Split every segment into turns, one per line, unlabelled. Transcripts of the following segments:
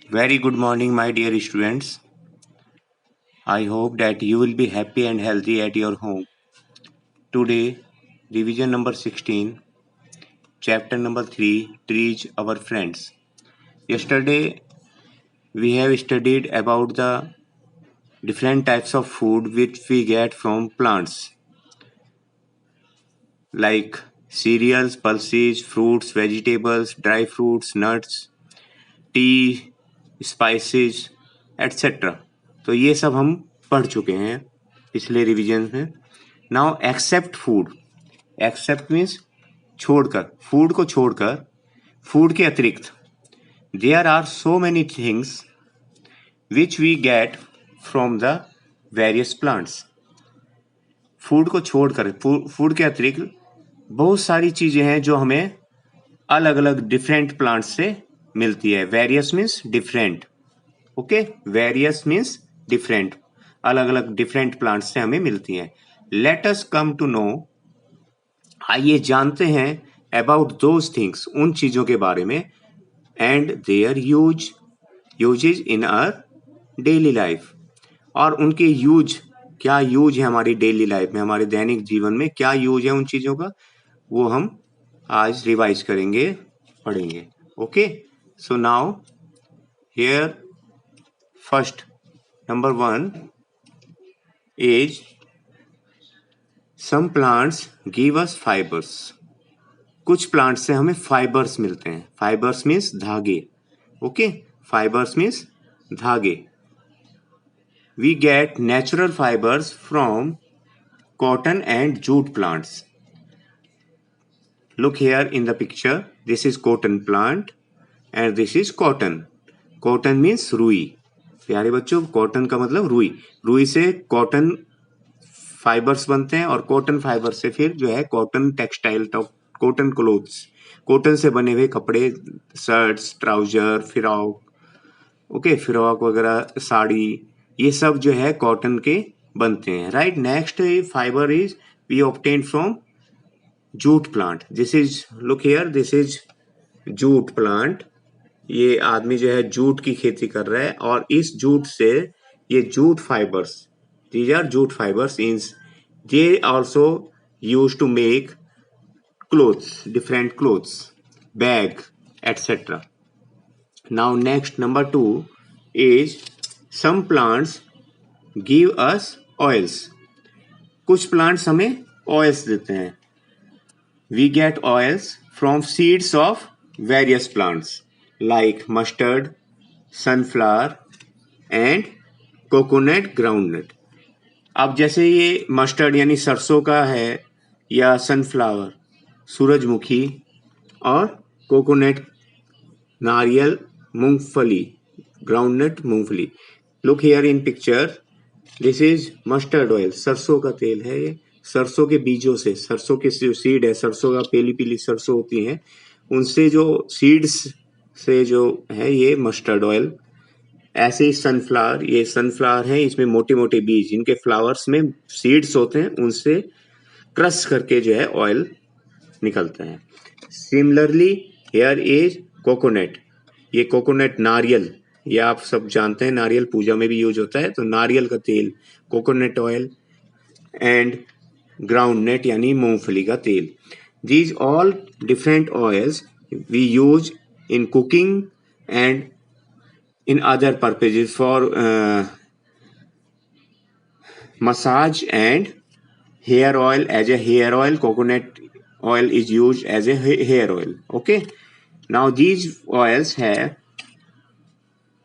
Very good morning, my dear students. I hope that you will be happy and healthy at your home. Today, revision number 16, chapter number 3, Trees Our Friends. Yesterday, we have studied about the different types of food which we get from plants, like cereals, pulses, fruits, vegetables, dry fruits, nuts, T, spices, etcetera. तो ये सब हम पढ़ चुके हैं पिछले revision में. Now except food. Except means छोड़कर, फूड को छोड़कर, फूड के अतिरिक्त. There are so many things which we get from the various plants. Food को छोड़कर, फूड के अतिरिक्त बहुत सारी चीजें हैं जो हमें अलग अलग डिफरेंट प्लांट्स से मिलती है. Various means different. Okay, various means different, अलग अलग डिफरेंट प्लांट्स से हमें मिलती हैं. Let us come to know, आइए जानते हैं अबाउट दोज थिंग्स, उन चीजों के बारे में, and their usages in our daily life. और उनके यूज, क्या यूज है हमारी डेली लाइफ में, हमारे दैनिक जीवन में क्या यूज है उन चीजों का, वो हम आज रिवाइज करेंगे, पढ़ेंगे. Okay, so now here first, number 1 is some plants give us fibers. कुछ प्लांट से हमें फाइबर्स मिलते हैं. फाइबर्स मीन्स धागे. ओके, फाइबर्स मीन्स धागे. We get natural fibres from cotton and jute plants. Look here in the picture. This is cotton plant and this is cotton. Cotton means रुई. प्यारे बच्चों, cotton का मतलब रुई. रुई से कॉटन फाइबर्स बनते हैं और कॉटन फाइबर से फिर जो है cotton textile, cotton clothes, cotton से बने हुए कपड़े, shirts, trouser, frock, okay, frock वगैरह, साड़ी, ये सब जो है कॉटन के बनते हैं. Right. Next fibre is we obtain from jute plant. This is, look here, this is jute plant. ये आदमी जो है जूट की खेती कर रहा है और इस जूट से ये jute fibres, these are jute fibres, means they also use to make clothes, different clothes, bag, etcetera. Now next, number 2 is some plants give us oils. कुछ प्लांट्स हमें ऑयल्स देते हैं. We get oils from seeds of various plants like mustard, sunflower and coconut groundnut. अब जैसे ये mustard यानी सरसों का है, या सनफ्लावर सूरजमुखी, और कोकोनट नारियल, मूंगफली, ग्राउंडनट मूंगफली. Look here in picture, this is mustard oil. सरसों का तेल है ये. सरसों के बीजों से, सरसों के जो सीड है, सरसों का पीली पीली सरसों होती है, उनसे जो सीड्स से जो है ये मस्टर्ड ऑयल. ऐसे ही सनफ्लावर, ये सनफ्लावर है, इसमें मोटे मोटे बीज, इनके फ्लावर्स में सीड्स होते हैं, उनसे क्रश करके जो है ऑयल निकलता है. Similarly here is coconut. ये कोकोनट, नारियल, ये आप सब जानते हैं, नारियल पूजा में भी यूज होता है, तो नारियल का तेल, कोकोनट ऑयल, एंड ग्राउंडनट यानी मूंगफली का तेल. These all different oils we use in cooking and in other purposes for massage and hair oil. As a hair oil, coconut oil is used as a hair oil. Okay, now these oils have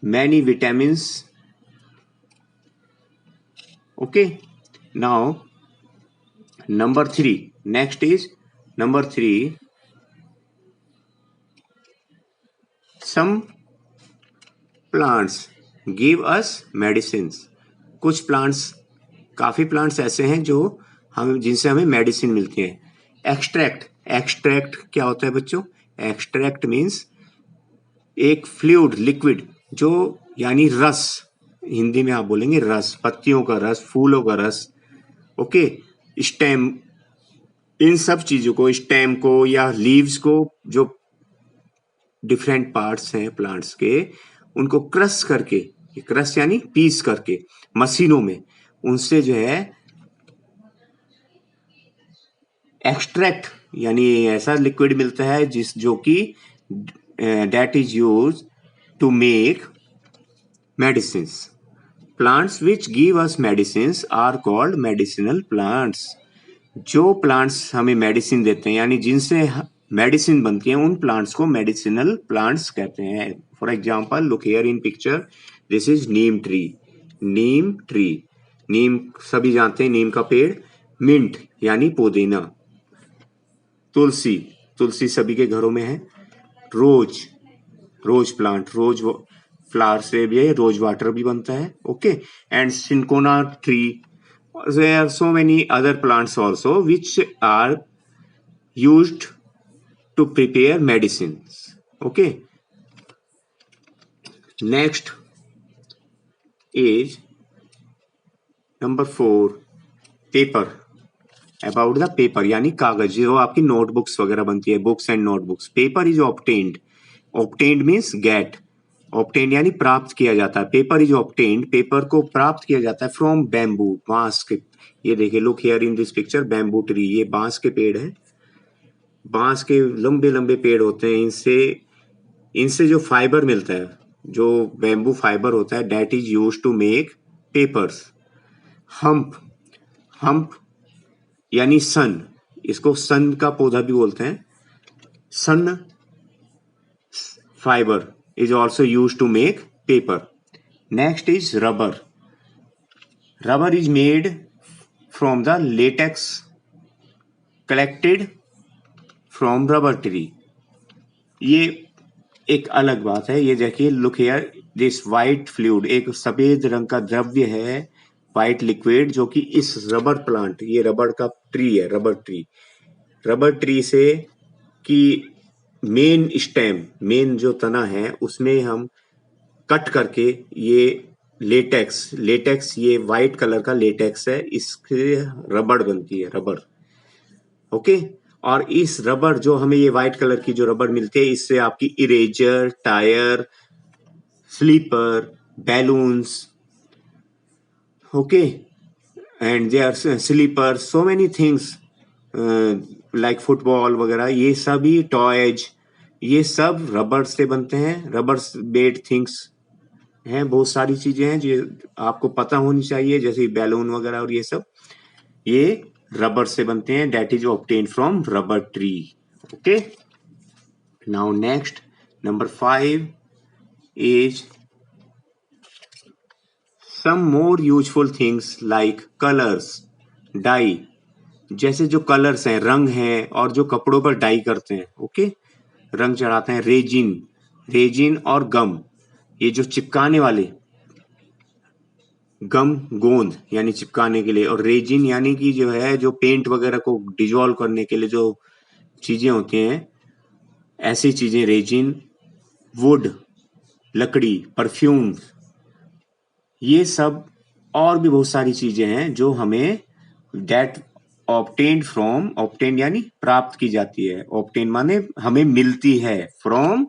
many vitamins. Okay, now number 3, next is number 3, some plants give us medicines. कुछ plants, काफी plants ऐसे हैं जो हम, जिनसे हमें medicine मिलती है. एक्सट्रैक्ट. एक्सट्रैक्ट क्या होता है बच्चों? एक्सट्रैक्ट मीन्स एक फ्लूइड, लिक्विड, जो यानी रस, हिंदी में आप बोलेंगे रस, पत्तियों का रस, फूलों का रस. ओके, स्टेम, इन सब चीजों को, स्टेम को या लीव्स को, जो डिफरेंट पार्ट्स हैं प्लांट्स के, उनको क्रश करके, क्रश यानी पीस करके मशीनों में, उनसे जो है एक्सट्रैक्ट यानी ऐसा लिक्विड मिलता है जो कि that is used to make medicines. Plants which give us medicines are called medicinal plants. जो प्लांट्स हमें मेडिसिन देते हैं यानी जिनसे मेडिसिन बनती है, उन प्लांट्स को मेडिसिनल प्लांट्स कहते हैं. For example, look here in picture, this is neem tree. Neem tree, नीम सभी जानते हैं, नीम का पेड़. मिंट यानी पुदीना. तुलसी, तुलसी सभी के घरों में है. रोज, रोज प्लांट, रोज फ्लावर से भी रोज वाटर भी बनता है. Okay. And cinchona tree. There are so many other plants also which are used to prepare medicines. Okay. Next is number 4, paper. About the paper यानी कागज, जो आपकी नोटबुक्स वगैरह बनती है, books and notebooks. Paper is obtained. Obtained means get. Obtained यानी प्राप्त किया जाता है. पेपर इज ऑब्टेन्ड, पेपर को प्राप्त किया जाता है फ्रॉम बैम्बू, बांस के. ये देखिए, look here in this picture, bamboo tree. ये बांस के पेड़ है. बांस के लंबे लंबे पेड़ होते हैं. इनसे जो फाइबर मिलता है, जो बैम्बू फाइबर होता है, that is used to make papers. Hemp, hemp यानी सन. इसको सन का पौधा भी बोलते हैं. सन fibre is also used to make paper. Next is rubber. Rubber is made from the latex collected from rubber tree. ये एक अलग बात है. ये देखिए, look here, this white fluid, एक सफेद रंग का द्रव्य है, white liquid, जो कि इस रबर प्लांट, ये रबर का ट्री है, रबर ट्री. रबर ट्री से की मेन स्टेम, मेन जो तना है, उसमें हम कट करके ये लेटेक्स, ये वाइट कलर का लेटेक्स है, इससे रबड़ बनती है, रबर. ओके. और इस रबर, जो हमें ये वाइट कलर की जो रबर मिलती है, इससे आपकी eraser, tyre, slipper, balloons, okay, and they are slipper, so many things like football वगैरह, ये सभी टॉयज, ये सब रबर से बनते हैं. रबर मेड थिंग्स हैं, बहुत सारी चीजें हैं जो आपको पता होनी चाहिए, जैसे बैलून वगैरह और ये सब, ये रबर से बनते हैं. That is obtained from rubber tree. Okay. Now next, number 5 is some more useful things like colours, dye. जैसे जो कलर्स हैं, रंग हैं, और जो कपड़ों पर डाई करते हैं, ओके, रंग चढ़ाते हैं. रेजिन, रेजिन और गम, ये जो चिपकाने वाले, गम गोंद यानी चिपकाने के लिए, और रेजिन यानी कि जो है, जो पेंट वगैरह को डिजोल्व करने के लिए जो चीजें होती हैं, ऐसी चीजें रेजिन. वुड लकड़ी, परफ्यूम, ये सब और भी बहुत सारी चीजें हैं जो हमें दैट ऑब्टेन्ड फ्रॉम, ऑब्टेन्ड यानी प्राप्त की जाती है, ऑब्टेन माने हमें मिलती है, फ्रॉम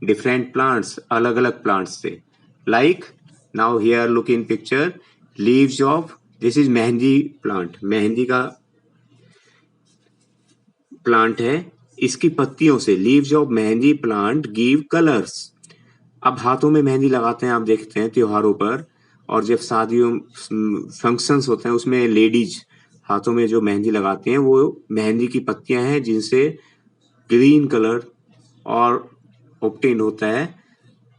डिफरेंट प्लांट्स, अलग अलग प्लांट्स से. Like now here look in picture, leaves of, this is mehndi plant. Mehndi का प्लांट है. इसकी पत्तियों से, leaves of mehndi plant give colours. अब हाथों में मेहंदी लगाते हैं, आप देखते हैं त्योहारों पर, और जब शादियों फंक्शंस होते हैं, उसमें लेडीज हाथों में जो मेहंदी लगाती हैं, वो मेहंदी की पत्तियां हैं, जिनसे ग्रीन कलर और ऑब्टेन होता है.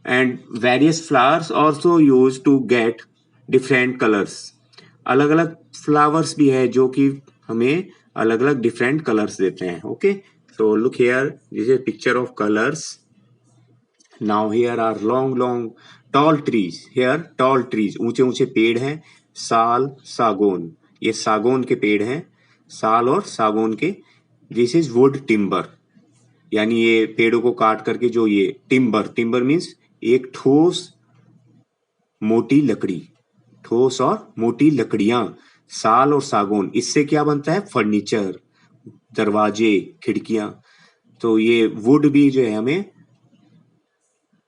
And various flowers also use to get different colours. अलग अलग फ्लावर्स भी है जो कि हमें अलग अलग डिफरेंट कलर्स देते हैं. Okay. So look here, this is picture of colours. Now here are long long tall trees. Here tall trees, ऊंचे ऊंचे पेड़ हैं. साल, सागौन, ये सागौन के पेड़ हैं, साल और सागौन के. दिस इज वुड टिम्बर, यानी ये पेड़ों को काट करके जो ये टिम्बर, टिम्बर मीन्स एक ठोस मोटी लकड़ी, ठोस और मोटी लकड़ियां. साल और सागौन, इससे क्या बनता है? फर्नीचर, दरवाजे, खिड़कियां. तो ये वुड भी जो है हमें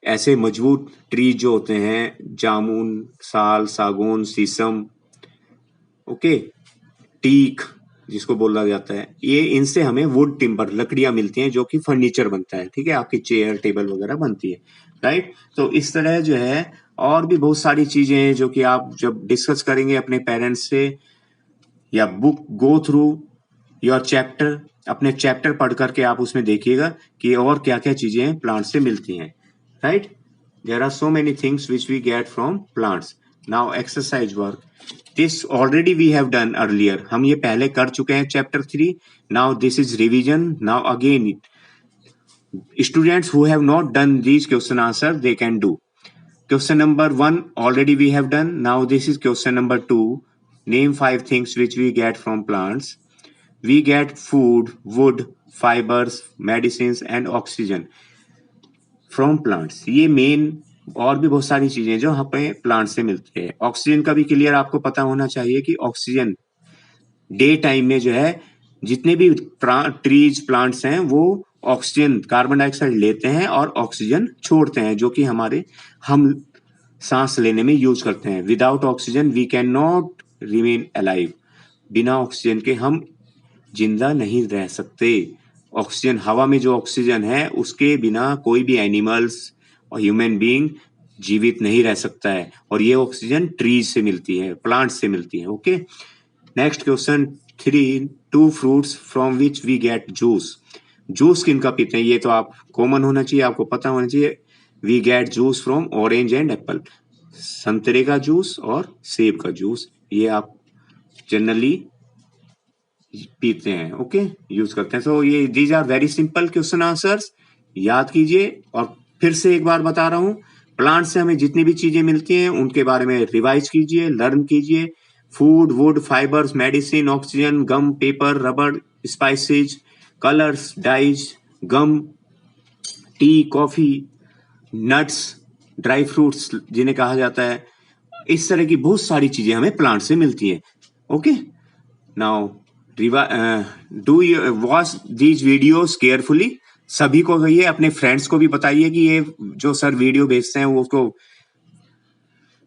ऐसे मजबूत ट्री जो होते हैं, जामुन, साल, सागौन, शीशम, ओके, टीक जिसको बोला जाता है, ये इनसे हमें वुड टिम्बर लकड़ियां मिलती हैं जो कि फर्नीचर बनता है, ठीक है, आपकी चेयर टेबल वगैरह बनती है, राइट। तो इस तरह जो है और भी बहुत सारी चीजें हैं जो कि आप जब डिस्कस करेंगे अपने पेरेंट्स से या book go through your chapter, अपने चैप्टर पढ़ करके आप उसमें देखिएगा कि और क्या क्या चीजें प्लांट से मिलती हैं, right. There are so many things which we get from plants. Now exercise work, this already we have done earlier, हम ये पहले कर चुके हैं chapter 3। Now this is revision. Now again students who have not done these question answer, they can do. Question number 1 already we have done. Now this is question number 2. Name 5 things which we get from plants. We get food, wood, fibers, medicines and oxygen from plants. ये main और भी बहुत सारी चीजें जो हमें plant से मिलती है। ऑक्सीजन का भी क्लियर आपको पता होना चाहिए कि ऑक्सीजन डे टाइम में जो है जितने भी ट्रीज प्लांट्स हैं वो ऑक्सीजन कार्बन डाइऑक्साइड लेते हैं और ऑक्सीजन छोड़ते हैं जो कि हम सांस लेने में यूज करते हैं। Without oxygen we can not remain alive, बिना ऑक्सीजन के हम जिंदा नहीं रह सकते। ऑक्सीजन, हवा में जो ऑक्सीजन है उसके बिना कोई भी एनिमल्स और ह्यूमन बीइंग जीवित नहीं रह सकता है, और ये ऑक्सीजन ट्रीज से मिलती है, प्लांट से मिलती है, okay. Next question 3, 2 fruits from which we get juice. Juice किनका पीते हैं ये तो आप कॉमन होना चाहिए, आपको पता होना चाहिए। We get juice from orange and apple, संतरे का जूस और सेब का जूस, ये आप जनरली पीते हैं, ओके, यूज करते हैं। सो ये these are very simple question answers, याद कीजिए। और फिर से एक बार बता रहा हूं, प्लांट से हमें जितनी भी चीजें मिलती हैं उनके बारे में रिवाइज कीजिए, लर्न कीजिए। Food, wood, fibres, medicine, oxygen, gum, paper, rubber, spices, colours, dyes, gum, tea, coffee, nuts, dry fruits जिन्हें कहा जाता है, इस तरह की बहुत सारी चीजें हमें प्लांट से मिलती हैं, okay. Now do you watch these videos carefully, सभी को कहिए, अपने फ्रेंड्स को भी बताइए कि ये जो सर वीडियो भेजते हैं वो उसको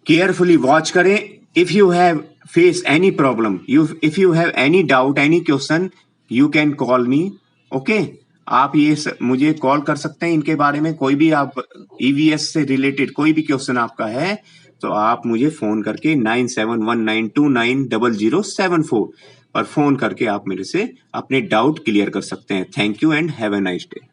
केयरफुली वॉच करें। If you have face any problem, if you have any doubt, any question, you can call me, okay. आप ये मुझे कॉल कर सकते हैं इनके बारे में, कोई भी आप ईवीएस से रिलेटेड कोई भी क्वेश्चन आपका है तो आप मुझे फोन करके 9719290074 पर फोन करके आप मेरे से अपने डाउट क्लियर कर सकते हैं। Thank you and have a nice day.